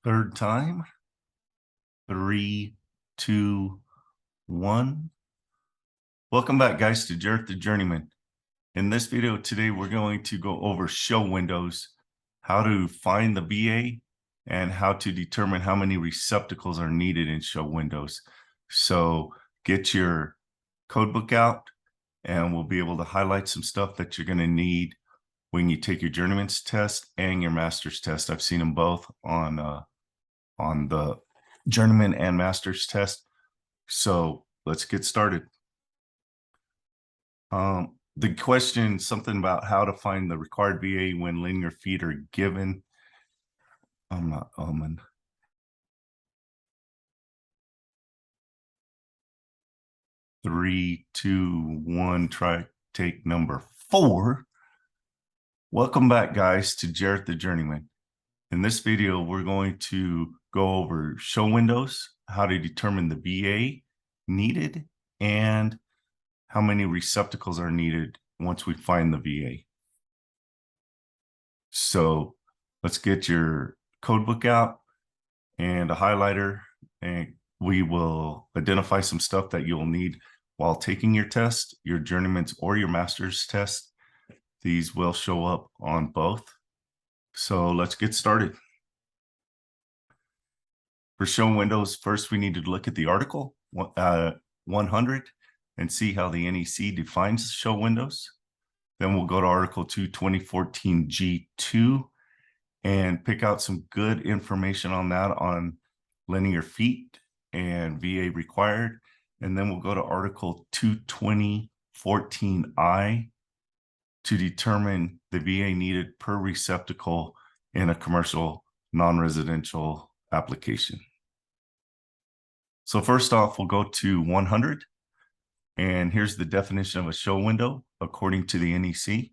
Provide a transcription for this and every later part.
Third time. 3, 2, 1. Welcome back, guys, to Jared the Journeyman. In this video today, we're going to go over show windows, how to find the VA, and how to determine how many receptacles are needed in show windows. So get your code book out, and we'll be able to highlight some stuff that you're going to need when you take your Journeyman's test and your Master's test. I've seen them both on the Journeyman and Master's test. So let's get started. The question, something about how to find the required VA when linear feet are given. I'm not umming. Three, two, one, try take number 4. Welcome back, guys, to Jared the Journeyman. In this video, we're going to go over show windows, how to determine the VA needed, and how many receptacles are needed once we find the VA. So let's get your code book out and a highlighter, and we will identify some stuff that you'll need while taking your test, your Journeyman's or your Master's test. These will show up on both. So let's get started. For show windows, first we need to look at the article 100 and see how the NEC defines show windows. Then we'll go to Article 2, 2014 G2 and pick out some good information on that, on linear feet and VA required. And then we'll go to Article 22014I to determine the VA needed per receptacle in a commercial non-residential application. So first off, we'll go to 100. And here's the definition of a show window according to the NEC.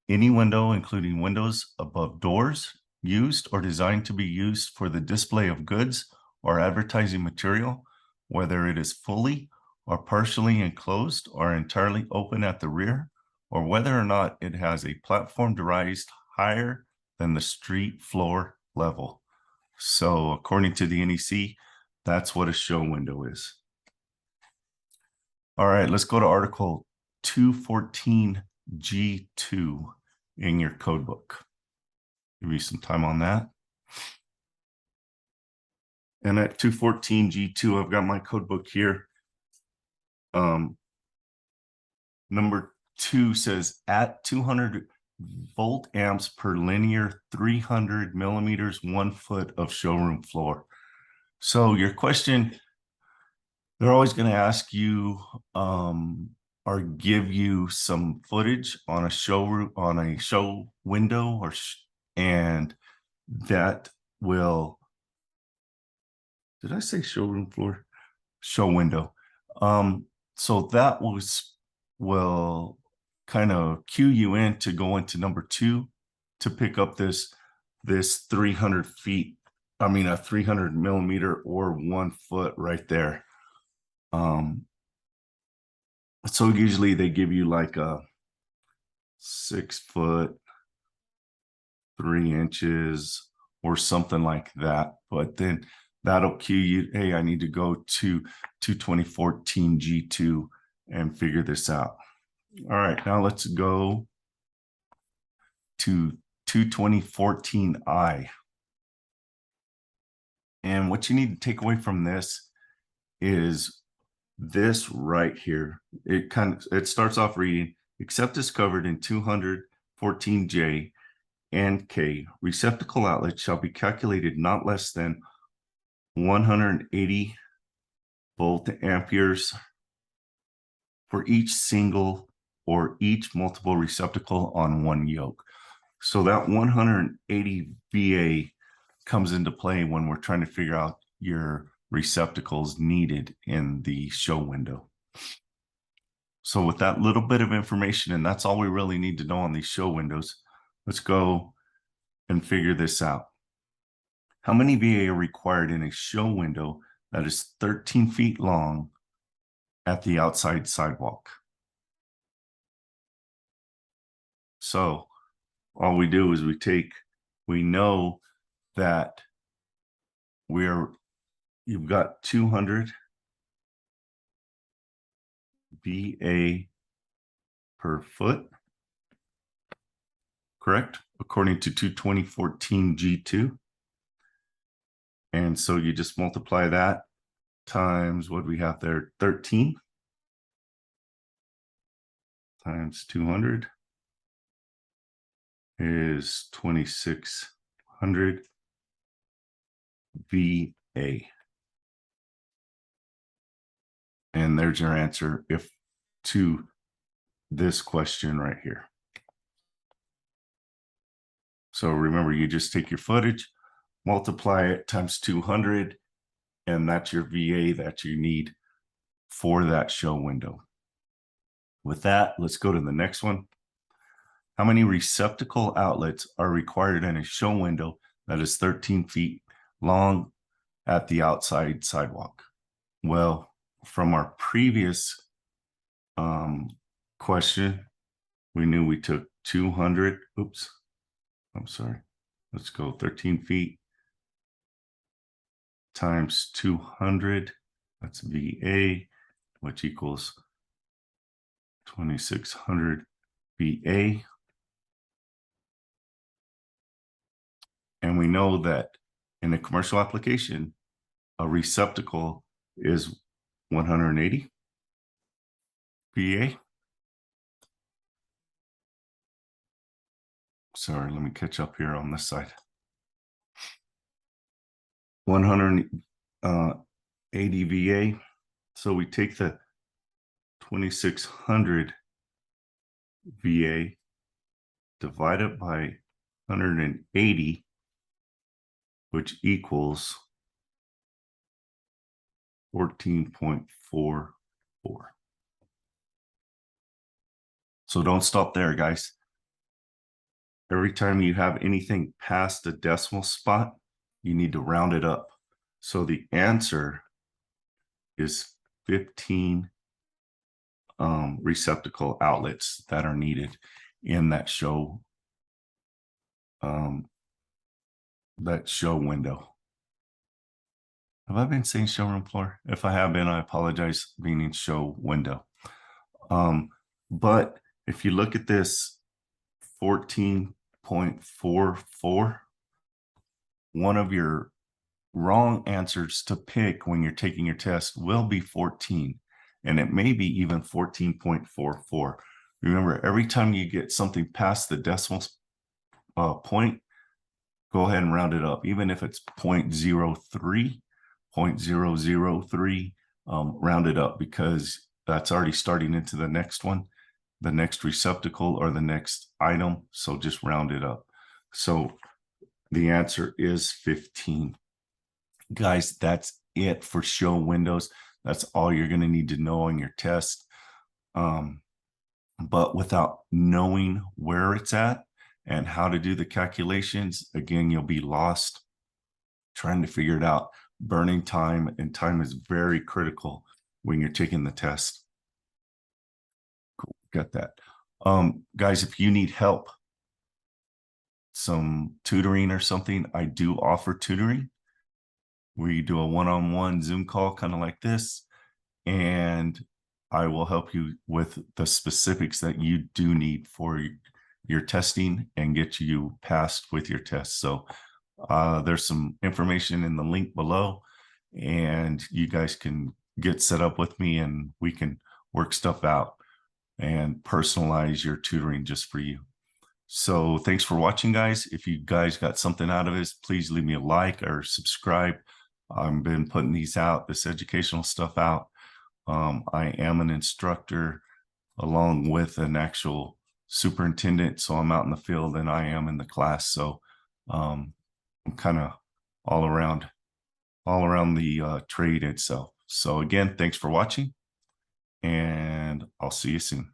Any window, including windows above doors, used or designed to be used for the display of goods or advertising material, whether it is fully or partially enclosed or entirely open at the rear, or whether or not it has a platform to rise higher than the street floor level. So according to the NEC, that's what a show window is. All right, let's go to Article 214 G2 in your code book. Give you some time on that. And at 214 G2, I've got my code book here. Number 2 says at 200 volt amps per linear 300 millimeters 1 foot of showroom floor. So your question, they're always going to ask you or give you some footage on a showroom, on a show window, or and that will, did I say showroom floor? Show window. So that will kind of cue you in to go into number 2 to pick up this 300 feet. I mean, a 300 millimeter or 1 foot right there. So usually they give you like a 6 foot, 3 inches or something like that. But then that'll cue you, hey, I need to go to 2014 G2 and figure this out. All right, now let's go to 22014I. And what you need to take away from this is this right here. It starts off reading, except as covered in 214J and K, receptacle outlet shall be calculated not less than 180 volt amperes for each single or each multiple receptacle on one yoke. So that 180 VA comes into play when we're trying to figure out your receptacles needed in the show window. So with that little bit of information, and that's all we really need to know on these show windows, let's go and figure this out. How many VA are required in a show window that is 13 feet long at the outside sidewalk? So all we do is we know that you've got 200 VA per foot, correct? According to 22014 G2. And so you just multiply that times what we have there, 13 times 200 is 2600 VA. And there's your answer to this question right here. So remember, you just take your footage, multiply it times 200, and that's your VA that you need for that show window. With that, let's go to the next one. How many receptacle outlets are required in a show window that is 13 feet long at the outside sidewalk? Well, from our previous question, we knew we took 200. Oops, I'm sorry. Let's go 13 feet times 200. That's VA, which equals 2600 VA. And we know that in a commercial application, a receptacle is 180 VA. Sorry, let me catch up here on this side. 180 VA. So we take the 2600 VA, divide it by 180, which equals 14.44. So don't stop there, guys. Every time you have anything past the decimal spot, you need to round it up. So the answer is 15 receptacle outlets that are needed in that show window. Have I been saying showroom floor? If I have been, I apologize, meaning show window. But if you look at this 14.44, one of your wrong answers to pick when you're taking your test will be 14, and it may be even 14.44. Remember, every time you get something past the decimal point, go ahead and round it up. Even if it's 0.03, 0.003, round it up, because that's already starting into the next one, the next receptacle or the next item. So just round it up. So the answer is 15. Guys, that's it for show windows. That's all you're going to need to know on your test. But without knowing where it's at and how to do the calculations, again, you'll be lost trying to figure it out. Burning time, and time is very critical when you're taking the test. Cool, got that. Guys, if you need help, some tutoring or something, I do offer tutoring. We do a one-on-one Zoom call, kind of like this, and I will help you with the specifics that you do need for your testing and get you passed with your test. So there's some information in the link below, and you guys can get set up with me and we can work stuff out and personalize your tutoring just for you. So thanks for watching, guys. If you guys got something out of this, please leave me a like or subscribe. I've been putting these out, this educational stuff out. I am an instructor along with an actual superintendent. So I'm out in the field and I am in the class. So I'm kind of all around the trade itself. So again, thanks for watching, and I'll see you soon.